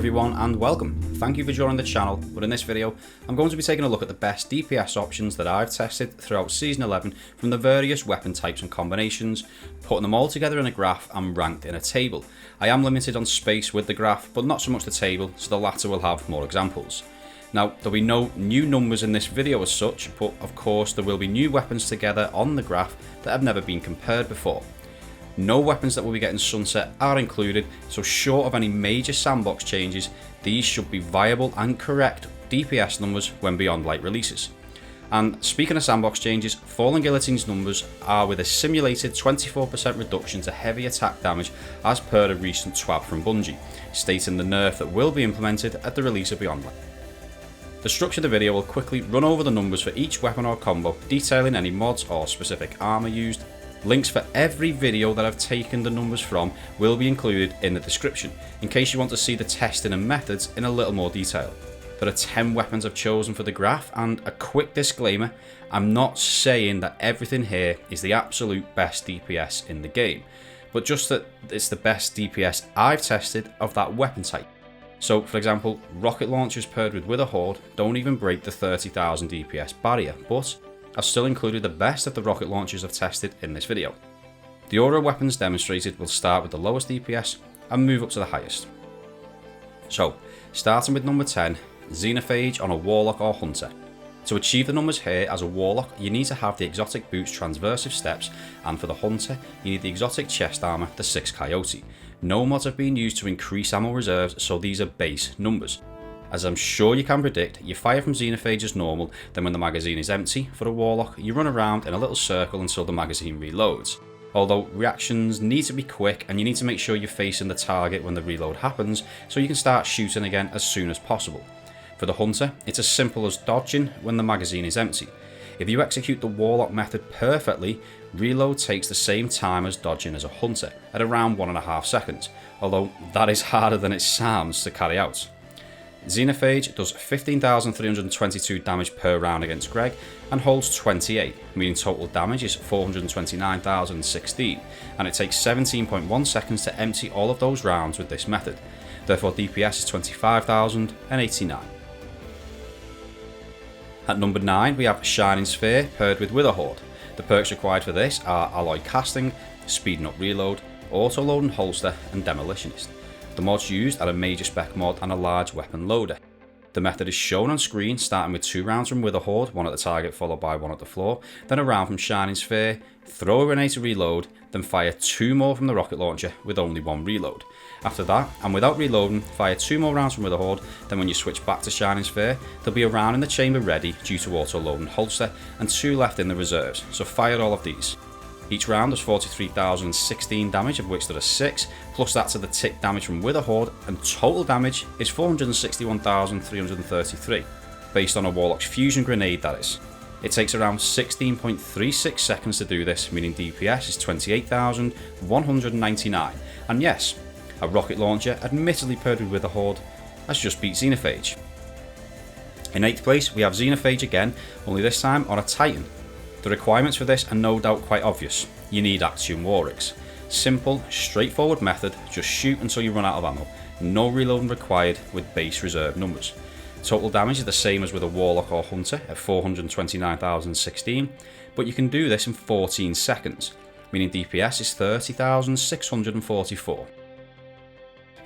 everyone and welcome. Thank you for joining the channel, but in this video I'm going to be taking a look at the best DPS options that I've tested throughout Season 11 from the various weapon types and combinations, putting them all together in a graph and ranked in a table. I am limited on space with the graph, but not so much the table, so the latter will have more examples. Now, there'll be no new numbers in this video as such, but of course there will be new weapons together on the graph that have never been compared before. No weapons that will be getting sunset are included, so short of any major sandbox changes, these should be viable and correct DPS numbers when beyond light releases. And speaking of sandbox changes, Fallen Guillotine's numbers are with a simulated 24% reduction to heavy attack damage as per a recent twab from Bungie, stating the nerf that will be implemented at the release of Beyond Light. The structure of the video will quickly run over the numbers for each weapon or combo, detailing any mods or specific armour used. Links for every video that I've taken the numbers from will be included in the description, in case you want to see the testing and methods in a little more detail. There are 10 weapons I've chosen for the graph, and a quick disclaimer, I'm not saying that everything here is the absolute best DPS in the game, but just that it's the best DPS I've tested of that weapon type. So for example, rocket launchers paired with Witherhoard don't even break the 30,000 DPS barrier, but I've still included the best of the rocket launchers I've tested in this video. The order of weapons demonstrated will start with the lowest DPS and move up to the highest. So, starting with number 10, Xenophage on a Warlock or Hunter. To achieve the numbers here as a Warlock, you need to have the exotic boots transversive steps, and for the Hunter, you need the exotic chest armour, the 6 Coyote. No mods have been used to increase ammo reserves, so these are base numbers. As I'm sure you can predict, you fire from Xenophage as normal, then when the magazine is empty for a Warlock, you run around in a little circle until the magazine reloads. Although reactions need to be quick and you need to make sure you're facing the target when the reload happens, so you can start shooting again as soon as possible. For the Hunter, it's as simple as dodging when the magazine is empty. If you execute the Warlock method perfectly, reload takes the same time as dodging as a Hunter, at around 1.5 seconds, although that is harder than it sounds to carry out. Xenophage does 15,322 damage per round against Greg and holds 28, meaning total damage is 429,016, and it takes 17.1 seconds to empty all of those rounds with this method. Therefore DPS is 25,089. At number 9 we have Shining Sphere paired with Witherhoard. The perks required for this are Alloy Casting, Speeding Up Reload, Auto Load and Holster, and Demolitionist. The mods used are a major spec mod and a large weapon loader. The method is shown on screen, starting with 2 rounds from Witherhoard, 1 at the target followed by 1 at the floor, then a round from Shining Sphere, throw a grenade to reload, then fire 2 more from the rocket launcher with only 1 reload. After that, and without reloading, fire 2 more rounds from Witherhoard, then when you switch back to Shining Sphere, there'll be a round in the chamber ready due to auto load and holster, and 2 left in the reserves, so fire all of these. Each round does 43,016 damage, of which there are 6, plus that to the tick damage from Witherhoard, and total damage is 461,333, based on a Warlock's fusion grenade that is. It takes around 16.36 seconds to do this, meaning DPS is 28,199, and yes, a rocket launcher, admittedly paired with Witherhoard, has just beat Xenophage. In 8th place we have Xenophage again, only this time on a Titan. The requirements for this are no doubt quite obvious. You need Axiom Warricks. Simple, straightforward method, just shoot until you run out of ammo. No reloading required with base reserve numbers. Total damage is the same as with a Warlock or Hunter at 429,016, but you can do this in 14 seconds, meaning DPS is 30,644.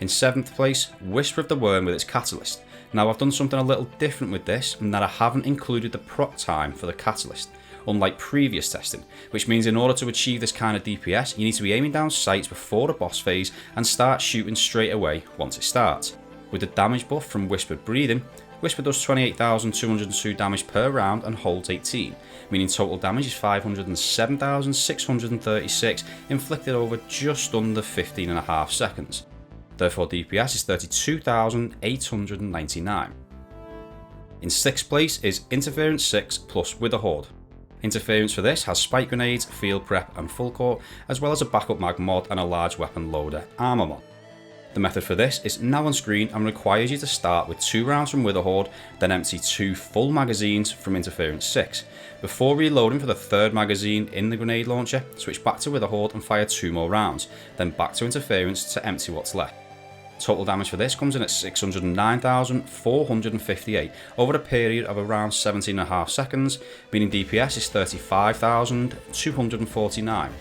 In 7th place, Whisper of the Worm with its Catalyst. Now I've done something a little different with this, in that I haven't included the proc time for the Catalyst, unlike previous testing, which means in order to achieve this kind of DPS, you need to be aiming down sights before the boss phase and start shooting straight away once it starts. With the damage buff from Whispered Breathing, Whisper does 28,202 damage per round and holds 18, meaning total damage is 507,636 inflicted over just under 15.5 seconds. Therefore DPS is 32,899. In 6th place is Interference 6 plus Witherhoard. Interference for this has spike grenades, field prep and full court, as well as a backup mag mod and a large weapon loader armour mod. The method for this is now on screen and requires you to start with 2 rounds from Witherhoard, then empty 2 full magazines from Interference 6. Before reloading for the 3rd magazine in the grenade launcher, switch back to Witherhoard and fire 2 more rounds, then back to Interference to empty what's left. Total damage for this comes in at 609,458 over a period of around 17.5 seconds, meaning DPS is 35,249.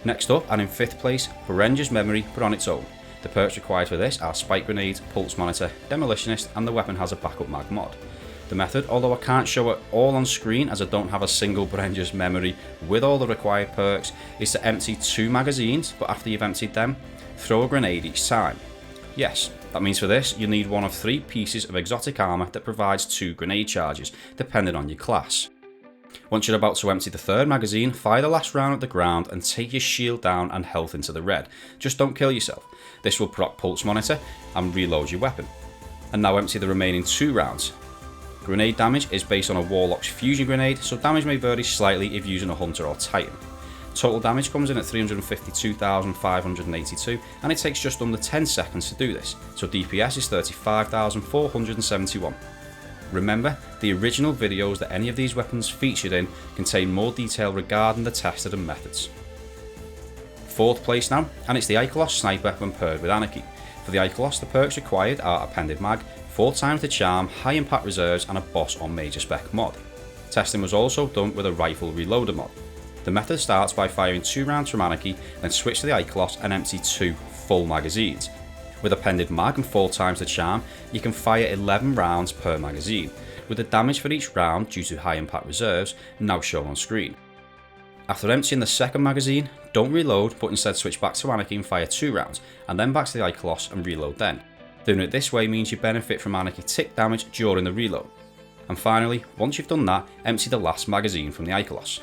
Next up, and in 5th place, Berenger's Memory, but on its own. The perks required for this are Spike Grenade, Pulse Monitor, Demolitionist, and the weapon has a backup mag mod. The method, although I can't show it all on screen as I don't have a single Berenger's Memory with all the required perks, is to empty 2 magazines, but after you've emptied them, throw a grenade each time. Yes, that means for this, you'll need one of 3 pieces of exotic armour that provides 2 grenade charges, depending on your class. Once you're about to empty the 3rd magazine, fire the last round at the ground and take your shield down and health into the red. Just don't kill yourself. This will proc Pulse Monitor and reload your weapon. And now empty the remaining 2 rounds. Grenade damage is based on a Warlock's fusion grenade, so damage may vary slightly if using a Hunter or Titan. Total damage comes in at 352,582 and it takes just under 10 seconds to do this, so DPS is 35,471. Remember, the original videos that any of these weapons featured in contain more detail regarding the tested and methods. 4th place now, and it's the Ikelos Sniper when paired with Anarchy. For the Ikelos, the perks required are Appended Mag, 4 times the charm, high impact reserves and a boss or major spec mod. Testing was also done with a rifle reloader mod. The method starts by firing 2 rounds from Anarchy, then switch to the Ikelos and empty 2 full magazines. With Appended Mag and 4 times the charm, you can fire 11 rounds per magazine, with the damage for each round due to high impact reserves now shown on screen. After emptying the 2nd magazine, don't reload but instead switch back to Anarchy and fire 2 rounds, and then back to the Ikelos and reload then. Doing it this way means you benefit from Anarchy tick damage during the reload. And finally, once you've done that, empty the last magazine from the Ikelos.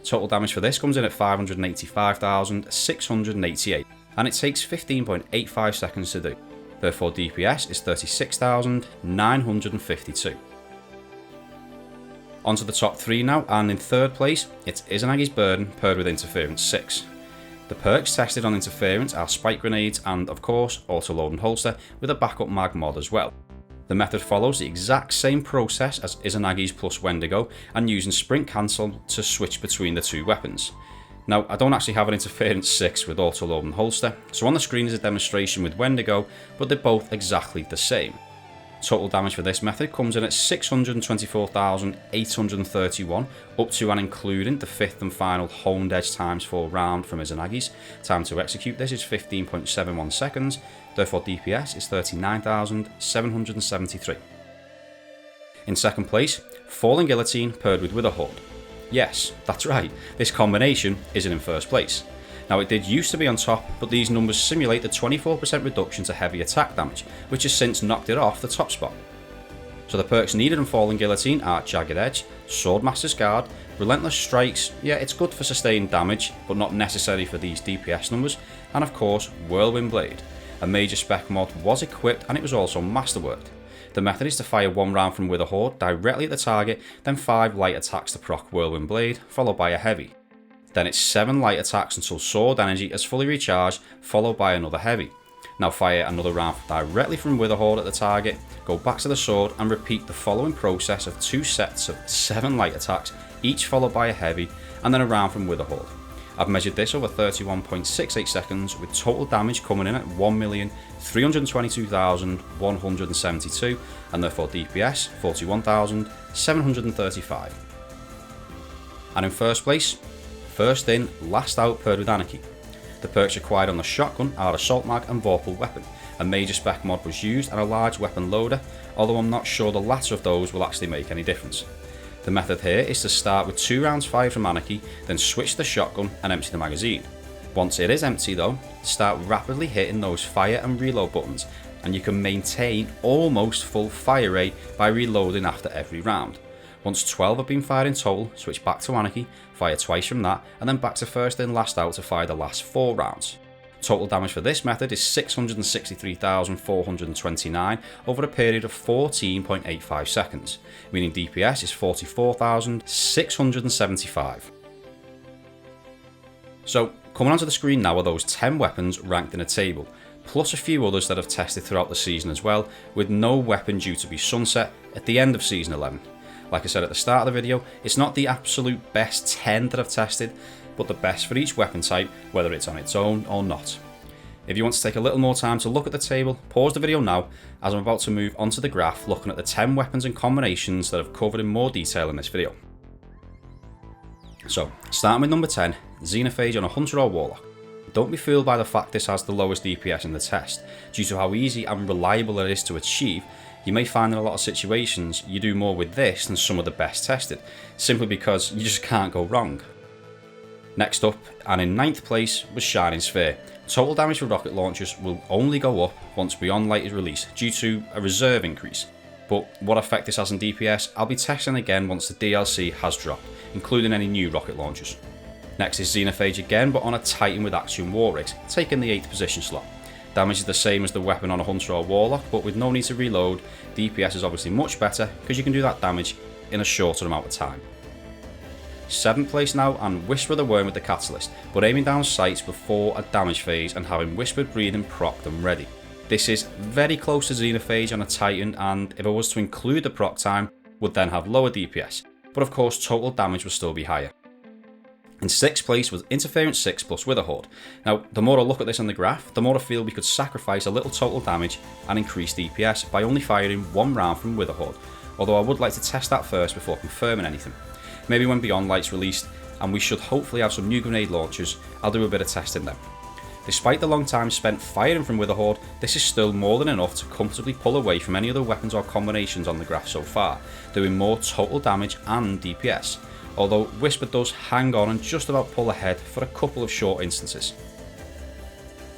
Total damage for this comes in at 585,688, and it takes 15.85 seconds to do. Therefore DPS is 36,952. On to the top 3 now, and in 3rd place, it's Izanagi's Burden paired with Interference 6. The perks tested on Interference are Spike Grenades and, of course, Auto Load and Holster with a backup mag mod as well. The method follows the exact same process as Izanagi's plus Wendigo and using Sprint Cancel to switch between the 2 weapons. Now, I don't actually have an Interference 6 with Auto Load and Holster, so on the screen is a demonstration with Wendigo, but they're both exactly the same. Total damage for this method comes in at 624,831, up to and including the 5th and final Honed Edge times 4 round from Izanagi's. Time to execute this is 15.71 seconds, therefore DPS is 39,773. In 2nd place, Falling Guillotine paired with Witherhoard. Yes, that's right, this combination isn't in 1st place. Now it did used to be on top, but these numbers simulate the 24% reduction to heavy attack damage, which has since knocked it off the top spot. So the perks needed in Falling Guillotine are Jagged Edge, Swordmaster's Guard, Relentless Strikes, yeah it's good for sustained damage, but not necessary for these DPS numbers, and of course Whirlwind Blade. A major spec mod was equipped and it was also masterworked. The method is to fire 1 round from Witherhoard directly at the target, then 5 light attacks to proc Whirlwind Blade, followed by a heavy. Then it's 7 light attacks until sword energy is fully recharged, followed by another heavy. Now fire another round directly from Witherhoard at the target, go back to the sword and repeat the following process of 2 sets of 7 light attacks, each followed by a heavy, and then a round from Witherhoard. I've measured this over 31.68 seconds with total damage coming in at 1,322,172 and therefore DPS 41,735. And in 1st place, First in, last out paired with Anarchy. The perks required on the shotgun are Assault Mag and Vorpal Weapon. A major spec mod was used and a large weapon loader, although I'm not sure the latter of those will actually make any difference. The method here is to start with 2 rounds fired from Anarchy, then switch to the shotgun and empty the magazine. Once it is empty though, start rapidly hitting those fire and reload buttons, and you can maintain almost full fire rate by reloading after every round. Once 12 have been fired in total, switch back to Anarchy, fire twice from that, and then back to first in last out to fire the last 4 rounds. Total damage for this method is 663,429 over a period of 14.85 seconds, meaning DPS is 44,675. So, coming onto the screen now are those 10 weapons ranked in a table, plus a few others that I've tested throughout the season as well, with no weapon due to be sunset at the end of Season 11. Like I said at the start of the video, it's not the absolute best 10 that I've tested, but the best for each weapon type, whether it's on its own or not. If you want to take a little more time to look at the table, pause the video now, as I'm about to move onto the graph looking at the 10 weapons and combinations that I've covered in more detail in this video. So, starting with number 10, Xenophage on a Hunter or Warlock. Don't be fooled by the fact this has the lowest DPS in the test. Due to how easy and reliable it is to achieve, you may find in a lot of situations you do more with this than some of the best tested, simply because you just can't go wrong. Next up, and in 9th place, was Shining Sphere. Total damage for rocket launchers will only go up once Beyond Light is released due to a reserve increase, but what effect this has on DPS I'll be testing again once the DLC has dropped, including any new rocket launchers. Next is Xenophage again, but on a Titan with Axiom War Rigs, taking the 8th position slot. Damage is the same as the weapon on a Hunter or Warlock, but with no need to reload, DPS is obviously much better because you can do that damage in a shorter amount of time. 7th place now, and Whisper the Worm with the Catalyst, but aiming down sights before a damage phase and having Whispered Breathing procced and ready. This is very close to Xenophage on a Titan, and if I was to include the proc time, would then have lower DPS, but of course total damage would still be higher. In 6th place was Interference 6 plus Witherhoard. Now, the more I look at this on the graph, the more I feel we could sacrifice a little total damage and increase DPS by only firing one round from Witherhoard, although I would like to test that first before confirming anything. Maybe when Beyond Light's released, and we should hopefully have some new grenade launchers, I'll do a bit of testing then. Despite the long time spent firing from Witherhoard, this is still more than enough to comfortably pull away from any other weapons or combinations on the graph so far, doing more total damage and DPS. Although Whisper does hang on and just about pull ahead for a couple of short instances.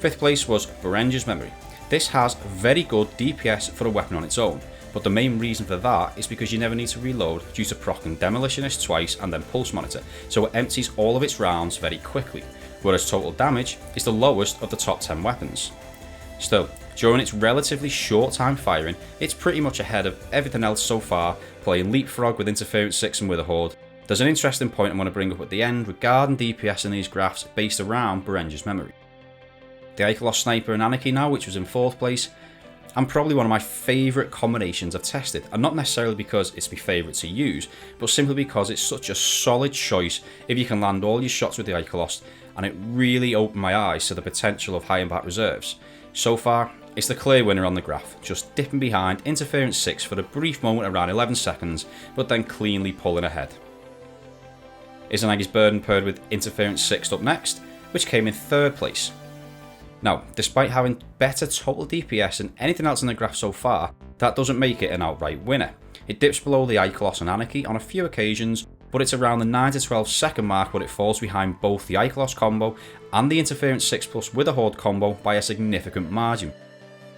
5th place was Berenger's Memory. This has very good DPS for a weapon on its own, but the main reason for that is because you never need to reload due to proccing Demolitionist twice and then Pulse Monitor, so it empties all of its rounds very quickly, whereas total damage is the lowest of the top 10 weapons. Still, during its relatively short time firing, it's pretty much ahead of everything else so far, playing leapfrog with Interference 6 and Witherhoard. There's an interesting point I'm going to bring up at the end regarding DPS in these graphs based around Berenger's Memory. The Ikelos Sniper and Anarchy now, which was in 4th place, and probably one of my favourite combinations I've tested, and not necessarily because it's my favourite to use, but simply because it's such a solid choice if you can land all your shots with the Ikelos, and it really opened my eyes to the potential of high impact reserves. So far, it's the clear winner on the graph, just dipping behind Interference 6 for a brief moment around 11 seconds, but then cleanly pulling ahead. Izanagi's Burden paired with Interference 6 up next, which came in 3rd place. Now, despite having better total DPS than anything else in the graph so far, that doesn't make it an outright winner. It dips below the Ikelos and Anarchy on a few occasions, but it's around the 9 to 12 second mark where it falls behind both the Ikelos combo and the Interference 6 plus Witherhoard combo by a significant margin.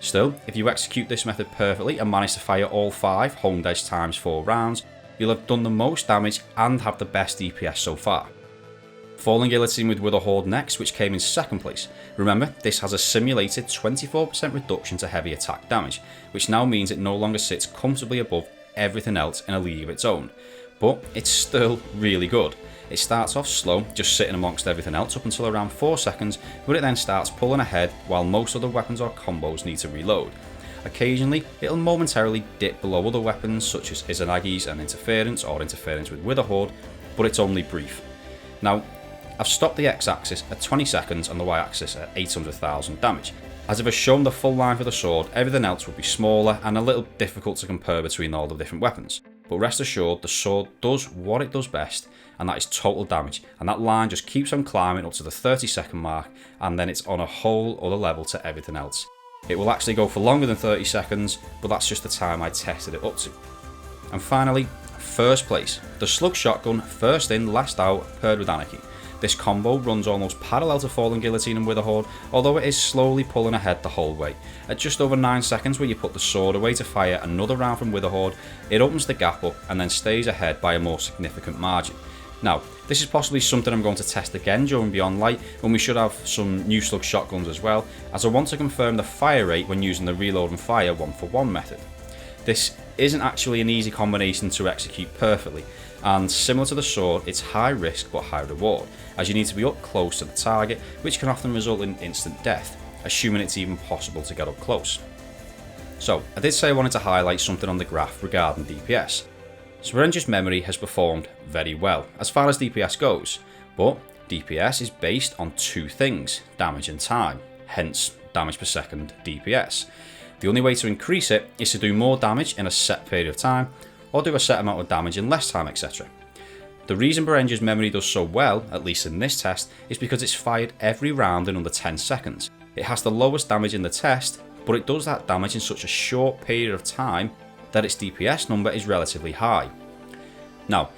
Still, if you execute this method perfectly and manage to fire all 5 home edge times 4 rounds, you'll have done the most damage and have the best DPS so far. Falling Guillotine with Witherhoard next, which came in 2nd place. Remember, this has a simulated 24% reduction to heavy attack damage, which now means it no longer sits comfortably above everything else in a league of its own. But it's still really good. It starts off slow, just sitting amongst everything else up until around 4 seconds, but it then starts pulling ahead while most other weapons or combos need to reload. Occasionally, it'll momentarily dip below other weapons such as Izanagi's and Interference or Interference with Witherhoard, but it's only brief. Now, I've stopped the X-axis at 20 seconds and the Y-axis at 800,000 damage. As if I've shown the full line for the sword, everything else would be smaller and a little difficult to compare between all the different weapons. But rest assured, the sword does what it does best, and that is total damage, and that line just keeps on climbing up to the 30-second mark, and then it's on a whole other level to everything else. It will actually go for longer than 30 seconds, but that's just the time I tested it up to. And finally, 1st place, the Slug Shotgun, first in, last out, paired with Anarchy. This combo runs almost parallel to Falling Guillotine and Witherhoard, although it is slowly pulling ahead the whole way. At just over 9 seconds where you put the sword away to fire another round from Witherhoard, it opens the gap up and then stays ahead by a more significant margin. Now, this is possibly something I'm going to test again during Beyond Light, when we should have some new Slug Shotguns as well, as I want to confirm the fire rate when using the reload and fire 1-for-1 method. This isn't actually an easy combination to execute perfectly, and similar to the sword, it's high risk but high reward, as you need to be up close to the target, which can often result in instant death, assuming it's even possible to get up close. So, I did say I wanted to highlight something on the graph regarding DPS. Berenger's Memory has performed very well as far as DPS goes, but DPS is based on 2 things, damage and time, hence damage per second DPS. The only way to increase it is to do more damage in a set period of time, or do a set amount of damage in less time, etc. The reason Berenger's memory does so well, at least in this test, is because it's fired every round in under 10 seconds. It has the lowest damage in the test, but it does that damage in such a short period of time that its DPS number is relatively high. Now,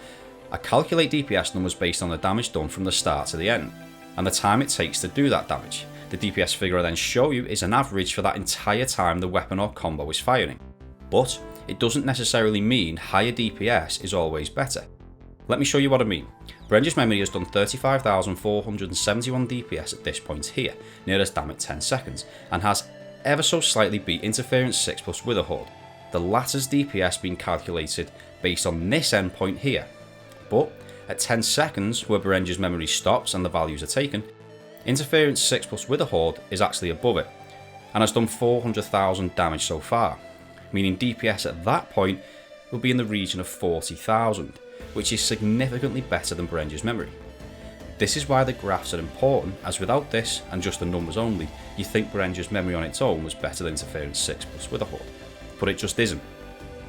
I calculate DPS numbers based on the damage done from the start to the end, and the time it takes to do that damage. The DPS figure I then show you is an average for that entire time the weapon or combo is firing. But it doesn't necessarily mean higher DPS is always better. Let me show you what I mean. Berenger's memory has done 35,471 DPS at this point here, near its damn at 10 seconds, and has ever so slightly beat Interference 6 plus Witherhoard. The latter's DPS being calculated based on this endpoint here. But at 10 seconds, where Berenger's memory stops and the values are taken, Interference 6 plus Witherhoard is actually above it, and has done 400,000 damage so far, meaning DPS at that point will be in the region of 40,000, which is significantly better than Berenger's memory. This is why the graphs are important, as without this, and just the numbers only, you think Berenger's memory on its own was better than Interference 6 plus Witherhoard, but it just isn't.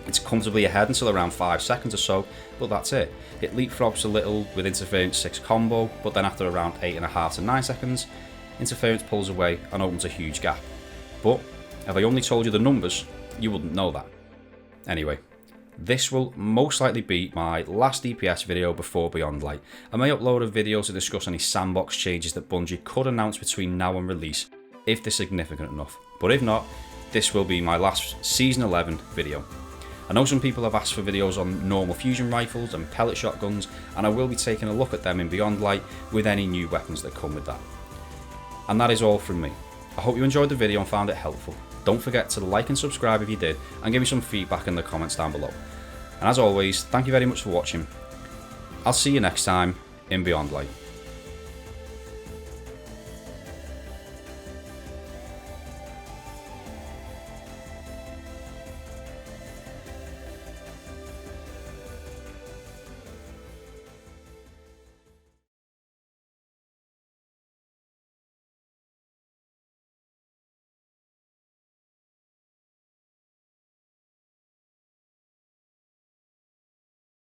It's comfortably ahead until around 5 seconds or so, but that's it. It leapfrogs a little with Interference 6 combo, but then after around 8.5 to 9 seconds, Interference pulls away and opens a huge gap. But if I only told you the numbers, you wouldn't know that. Anyway, this will most likely be my last DPS video before Beyond Light. I may upload a video to discuss any sandbox changes that Bungie could announce between now and release, if they're significant enough. But if not, this will be my last Season 11 video. I know some people have asked for videos on normal fusion rifles and pellet shotguns, and I will be taking a look at them in Beyond Light with any new weapons that come with that. And that is all from me. I hope you enjoyed the video and found it helpful. Don't forget to like and subscribe if you did, and give me some feedback in the comments down below. And as always, thank you very much for watching. I'll see you next time in Beyond Light.